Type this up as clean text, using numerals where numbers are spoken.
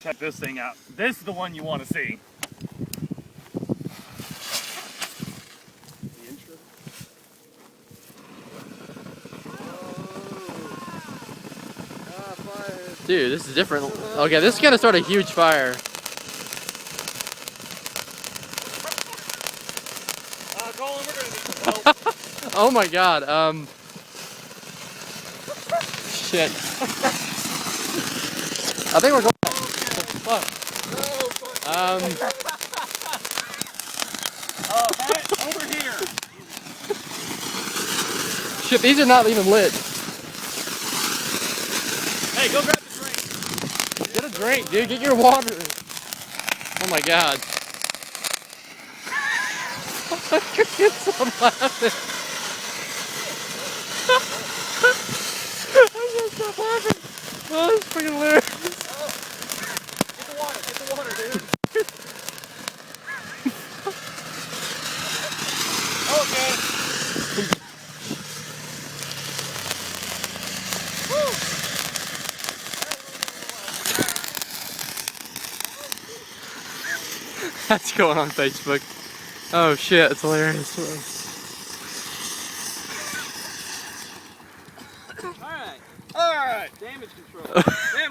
Check this thing out. This is the one you want to see. The intro. Fire. Dude, this is different. Okay, this is gonna start a huge fire. Colin, we're gonna need some help. Oh my god, shit. I think we're going. Fuck. Matt, over here. Shit, these are not even lit. Hey, go grab the drink. Get a drink, dude. Get your water. Oh my god. I can't stop laughing. I can't stop laughing. Oh, that's freaking hilarious. Get the water, dude. Okay. That's going on Facebook. Oh shit, it's hilarious. All right. Damage control. Damage